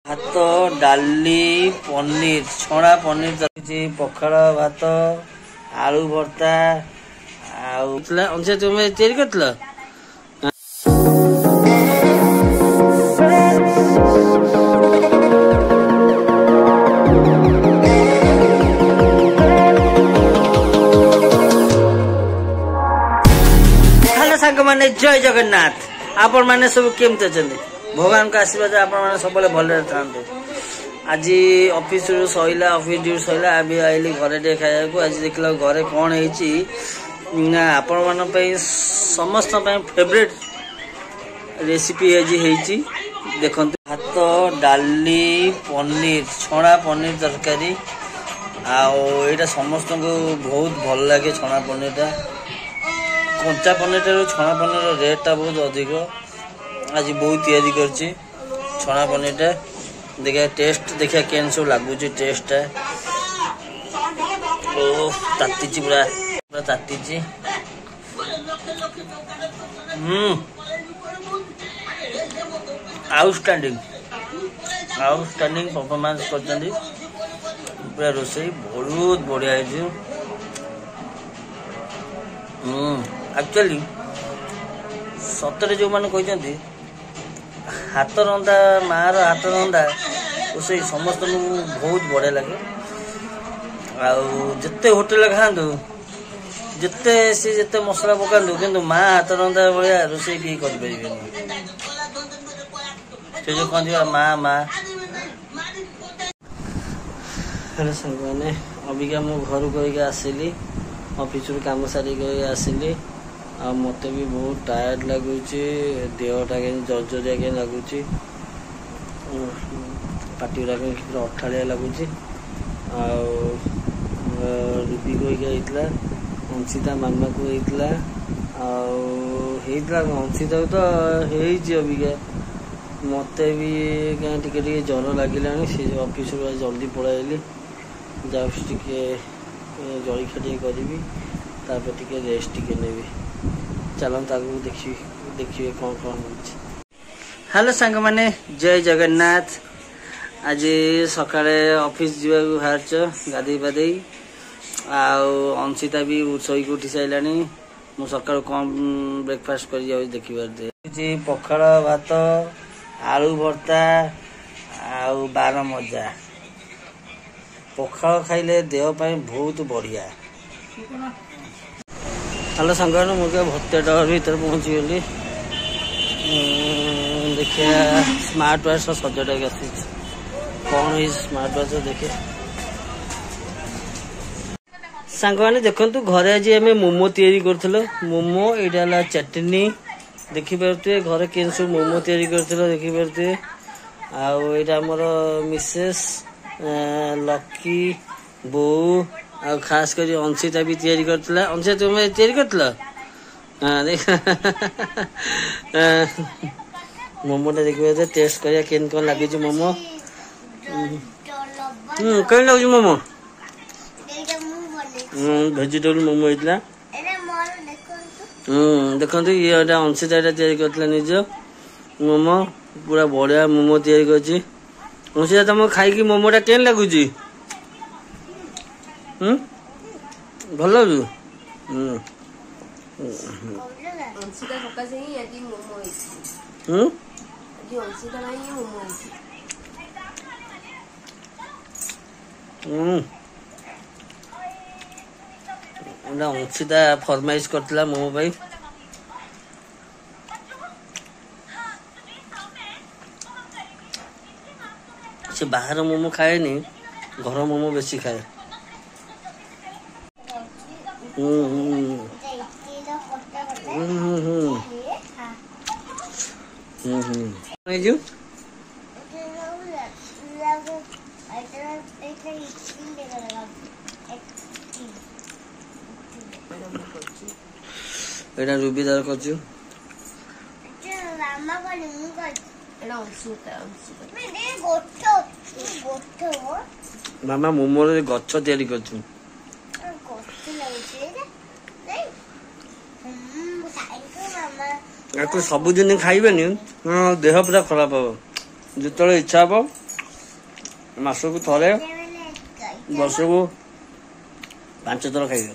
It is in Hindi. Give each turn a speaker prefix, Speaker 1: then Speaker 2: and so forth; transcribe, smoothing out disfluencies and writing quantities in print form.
Speaker 1: भात डाली पनीर छणा पनीर तरकारी पखाड़ भात आलू भर्ता तुम तैयारी कर सांग मैंने जय जगन्नाथ आपण मैंने सब केमती अच्छा भगवान का आशीर्वाद आपण मैंने सब भले था। आज office Saila office duty Saila अभी आइली घरे खाया आज देख घरे कौन है आपण मान समस्त फेवरेट रेसिपी आज देखो भात डाली पनीर छणा पनीर तरकारी आईटा समस्त को बहुत भल लगे छणा पनीर कंचा पनीर ठार छणा पनीर रेट टा बहुत अधिक आज बहुत तैयारी करछि छणा पनीर टा देखा टेस्ट देखा केन सब लगुच टेस्ट ताती पूरा पूरा ताती आउटस्टैंडिंग परफॉर्मेंस कर पूरा रोसई बहुत बढ़िया है। एक्चुअली सतरे जो मैंने कहते हाथ रंधा माँ हाथ रंधा रोसई समस्त बहुत बढ़िया लगे आते होटेल खातु जिते सी जिते मसला पकातु कि माँ हाथ रंधा भाया रोसई कहीं कर जो कहते माँ माँ हेलो संग मैंने अबिका मु घर को आसिली ऑफिस काम सारी आसिली आ मत भी बहुत टायर्ड लगुच देहटा जर्जरिया के लगुच पाटी गुरा अठाड़िया लगुच रूबी को होता अंशिता मामा को होता अंशिता तो अबिका मत भी टे ज्वर लगे से ऑफिस जल्दी पलैली जाऊँ टे जलखिया टे करी टे रेस्ट टे नेबी चलता देखिए कौन कौन हो। हेलो सांग माने जय जगन्नाथ आज सकाळे ऑफिस जीवा बाहर गाधे पाधे अंशिता भी शोक उठी सारानी मु सका कौन ब्रेकफास्ट कर देखिए पखाड़ भात आलू भर्ता बार मजा पखाड़ खाइले देह बहुत बढ़िया। हेलो सांग मुझे भत्या टावर भर पहुँची गली देखिए स्मार्ट वाच सजटा आसी कौन है स्मार्ट वाच देखे सांग मैंने देखु घरे आज आम मोमो तैयारी करूँ मोमो यहाँ चटनी देखिपे घरे के सब मोमो तैयारी कर देखिपे आमर मिसेस लकी बो आ खास कर अंशिता भी तैयारी करथिला अंशिता तुम तैयारी करथिला देख मोमो टा देखिए टेस्ट करिया केन कोन लागे छ मोमो कहीं लागे मोमो वेजिटेबल मोमो इतला देखो ये अंशिता तैयारी करथिला निज मोमो पूरा बढ़िया मोमो तैयारी करछि अंशिता तुम खाई मोमोटा केन लगुची भल लगु अंशिता फरमाइश करथिला मोमो भाई से बाहर मोमो खाएनी घर मोमो बेसी खाए। रूबी दार कर मामा मोमो गछ तैयारी कर सबुदिन खाइबेनि देह पूरा खराब हम जो इच्छा हम ମାସକୁ ଥରେ ବର୍ଷକୁ 5 ଥର ଖାଇବେ।